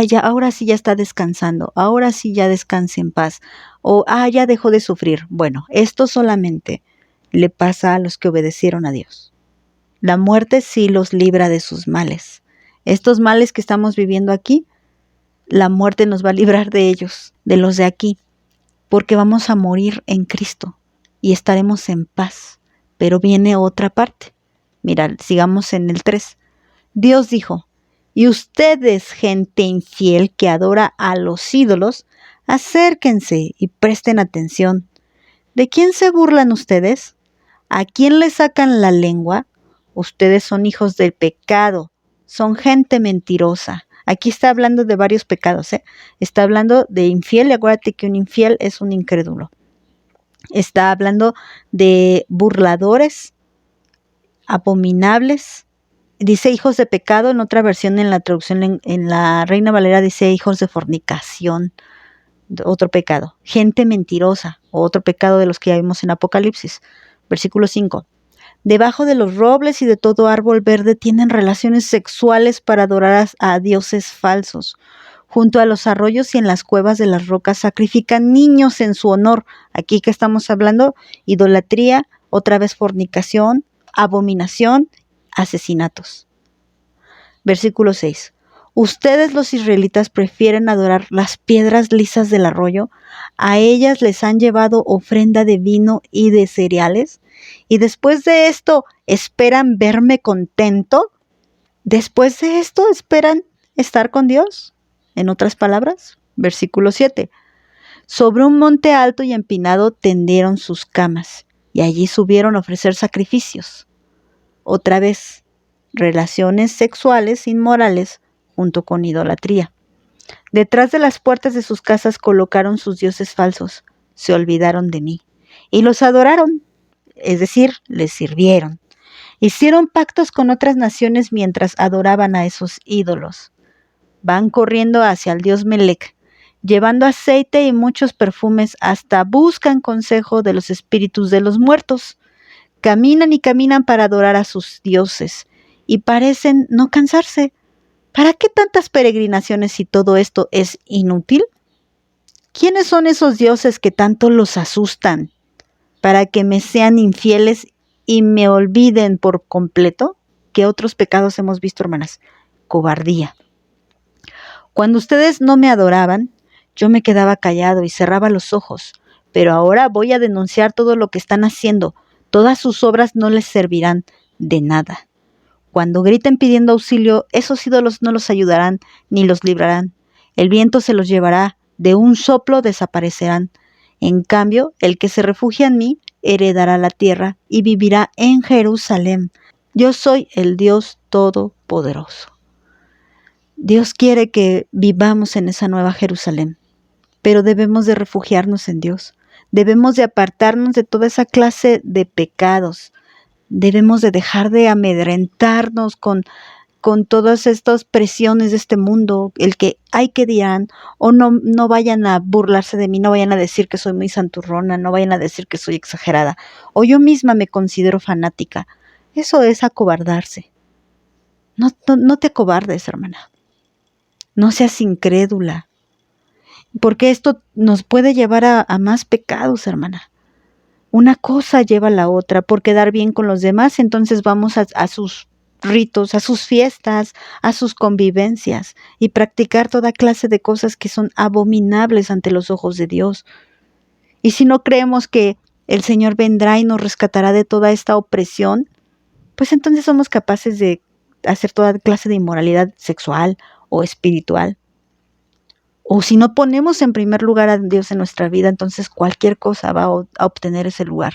Speaker 1: ya, ahora sí ya está descansando, ahora sí ya descanse en paz, o ya dejó de sufrir. Bueno, esto solamente le pasa a los que obedecieron a Dios. La muerte sí los libra de sus males. Estos males que estamos viviendo aquí, la muerte nos va a librar de ellos, de los de aquí, porque vamos a morir en Cristo y estaremos en paz. Pero viene otra parte. Mira, sigamos en el 3. Dios dijo, y ustedes, gente infiel que adora a los ídolos, acérquense y presten atención. ¿De quién se burlan ustedes? ¿A quién le sacan la lengua? Ustedes son hijos del pecado, son gente mentirosa. Aquí está hablando de varios pecados, ¿eh? Está hablando de infiel, y acuérdate que un infiel es un incrédulo. Está hablando de burladores, abominables. Dice hijos de pecado, en otra versión, en la traducción en la Reina Valera dice hijos de fornicación, otro pecado. Gente mentirosa, otro pecado de los que ya vimos en Apocalipsis. Versículo 5. Debajo de los robles y de todo árbol verde tienen relaciones sexuales para adorar a dioses falsos. Junto a los arroyos y en las cuevas de las rocas sacrifican niños en su honor. Aquí que estamos hablando, idolatría, otra vez fornicación, abominación, asesinatos. Versículo 6. Ustedes los israelitas prefieren adorar las piedras lisas del arroyo, a ellas les han llevado ofrenda de vino y de cereales, y después de esto esperan verme contento. Después de esto esperan estar con Dios. En otras palabras, versículo 7. Sobre un monte alto y empinado tendieron sus camas, y allí subieron a ofrecer sacrificios. Otra vez, relaciones sexuales inmorales junto con idolatría. Detrás de las puertas de sus casas colocaron sus dioses falsos, se olvidaron de mí y los adoraron, es decir, les sirvieron. Hicieron pactos con otras naciones mientras adoraban a esos ídolos. Van corriendo hacia el dios Melec, llevando aceite y muchos perfumes, hasta buscan consejo de los espíritus de los muertos. Caminan y caminan para adorar a sus dioses y parecen no cansarse. ¿Para qué tantas peregrinaciones si todo esto es inútil? ¿Quiénes son esos dioses que tanto los asustan para que me sean infieles y me olviden por completo? ¿Qué otros pecados hemos visto, hermanas? Cobardía. Cuando ustedes no me adoraban, yo me quedaba callado y cerraba los ojos, pero ahora voy a denunciar todo lo que están haciendo. Todas sus obras no les servirán de nada. Cuando griten pidiendo auxilio, esos ídolos no los ayudarán ni los librarán. El viento se los llevará, de un soplo desaparecerán. En cambio, el que se refugia en mí heredará la tierra y vivirá en Jerusalén. Yo soy el Dios Todopoderoso. Dios quiere que vivamos en esa nueva Jerusalén, pero debemos de refugiarnos en Dios. Debemos de apartarnos de toda esa clase de pecados. Debemos de dejar de amedrentarnos con con todas estas presiones de este mundo, el que hay que dirán, o no vayan a burlarse de mí, no vayan a decir que soy muy santurrona, no vayan a decir que soy exagerada, o yo misma me considero fanática. Eso es acobardarse. No te acobardes, hermana. No seas incrédula, porque esto nos puede llevar a más pecados, hermana. Una cosa lleva a la otra, por quedar bien con los demás, entonces vamos a sus ritos, a sus fiestas, a sus convivencias y practicar toda clase de cosas que son abominables ante los ojos de Dios. Y si no creemos que el Señor vendrá y nos rescatará de toda esta opresión, pues entonces somos capaces de hacer toda clase de inmoralidad sexual o espiritual. O si no ponemos en primer lugar a Dios en nuestra vida, entonces cualquier cosa va a obtener ese lugar.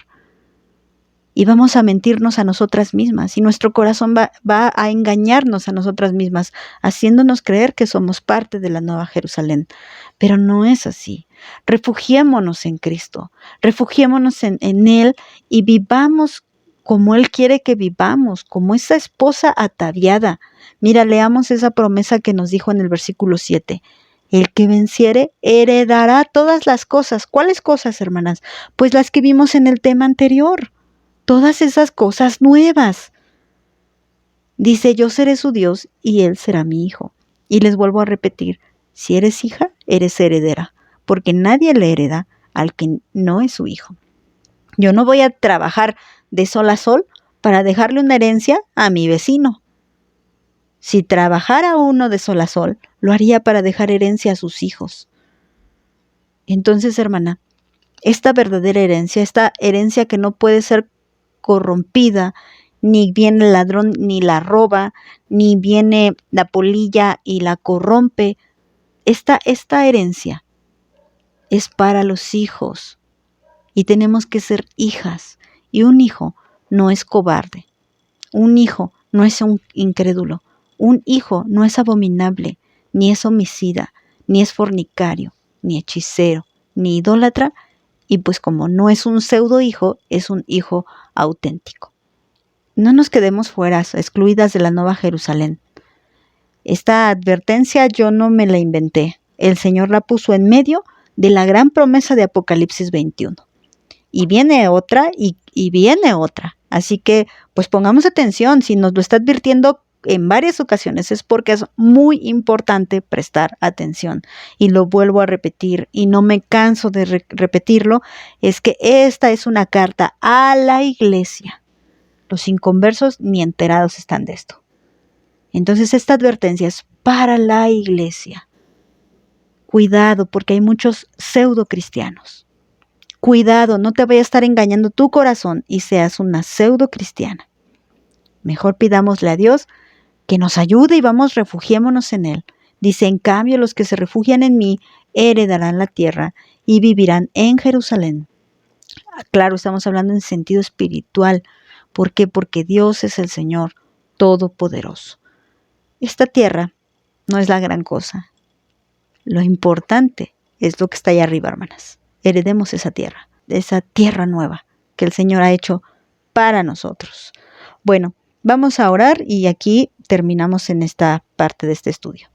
Speaker 1: Y vamos a mentirnos a nosotras mismas, y nuestro corazón va a engañarnos a nosotras mismas, haciéndonos creer que somos parte de la Nueva Jerusalén. Pero no es así. Refugiémonos en Cristo, refugiémonos en Él y vivamos como Él quiere que vivamos, como esa esposa ataviada. Mira, leamos esa promesa que nos dijo en el versículo 7. El que venciere heredará todas las cosas. ¿Cuáles cosas, hermanas? Pues las que vimos en el tema anterior. Todas esas cosas nuevas. Dice, yo seré su Dios y él será mi hijo. Y les vuelvo a repetir, si eres hija, eres heredera, porque nadie le hereda al que no es su hijo. Yo no voy a trabajar de sol a sol para dejarle una herencia a mi vecino. Si trabajara uno de sol a sol, lo haría para dejar herencia a sus hijos. Entonces, hermana, esta verdadera herencia, esta herencia que no puede ser corrompida, ni viene el ladrón ni la roba, ni viene la polilla y la corrompe. Esta herencia es para los hijos y tenemos que ser hijas. Y un hijo no es cobarde, un hijo no es un incrédulo, un hijo no es abominable, ni es homicida, ni es fornicario, ni hechicero, ni idólatra, y pues como no es un pseudo hijo, es un hijo auténtico. No nos quedemos fuera, excluidas de la Nueva Jerusalén. Esta advertencia yo no me la inventé. El Señor la puso en medio de la gran promesa de Apocalipsis 21. Y viene otra y viene otra. Así que pues pongamos atención. Si nos lo está advirtiendo en varias ocasiones es porque es muy importante prestar atención. Y lo vuelvo a repetir y no me canso de repetirlo. Es que esta es una carta a la iglesia. Los inconversos ni enterados están de esto. Entonces esta advertencia es para la iglesia. Cuidado, porque hay muchos pseudo cristianos. Cuidado, no te vaya a estar engañando tu corazón y seas una pseudo cristiana. Mejor pidámosle a Dios que nos ayude y refugiémonos en Él. Dice, en cambio, los que se refugian en mí heredarán la tierra y vivirán en Jerusalén. Claro, estamos hablando en sentido espiritual. ¿Por qué? Porque Dios es el Señor Todopoderoso. Esta tierra no es la gran cosa. Lo importante es lo que está allá arriba, hermanas. Heredemos esa tierra nueva que el Señor ha hecho para nosotros. Bueno, vamos a orar y aquí terminamos en esta parte de este estudio.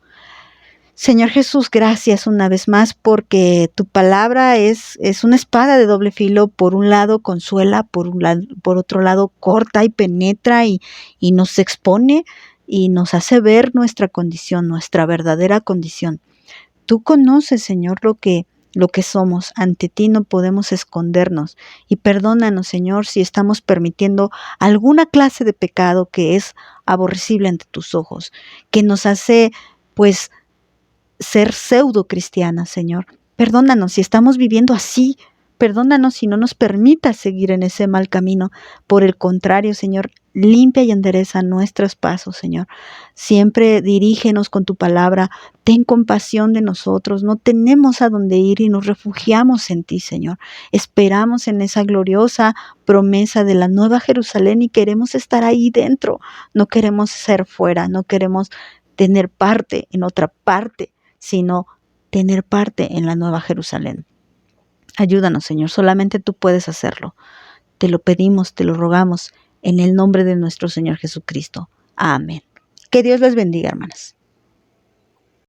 Speaker 1: Señor Jesús, gracias una vez más porque tu palabra es una espada de doble filo. Por un lado consuela, por otro lado corta y penetra y nos expone y nos hace ver nuestra condición, nuestra verdadera condición. Tú conoces, Señor, lo que somos. Ante ti no podemos escondernos. Y perdónanos, Señor, si estamos permitiendo alguna clase de pecado que es aborrecible ante tus ojos, que nos hace, pues, ser pseudo cristianas, Señor. Perdónanos si estamos viviendo así. Perdónanos si no nos permitas seguir en ese mal camino. Por el contrario, Señor, limpia y endereza nuestros pasos, Señor. Siempre dirígenos con tu palabra. Ten compasión de nosotros. No tenemos a dónde ir y nos refugiamos en ti, Señor. Esperamos en esa gloriosa promesa de la Nueva Jerusalén y queremos estar ahí dentro. No queremos ser fuera. No queremos tener parte en otra parte, sino tener parte en la Nueva Jerusalén. Ayúdanos, Señor, solamente tú puedes hacerlo. Te lo pedimos, te lo rogamos, en el nombre de nuestro Señor Jesucristo. Amén Que Dios les bendiga, hermanas.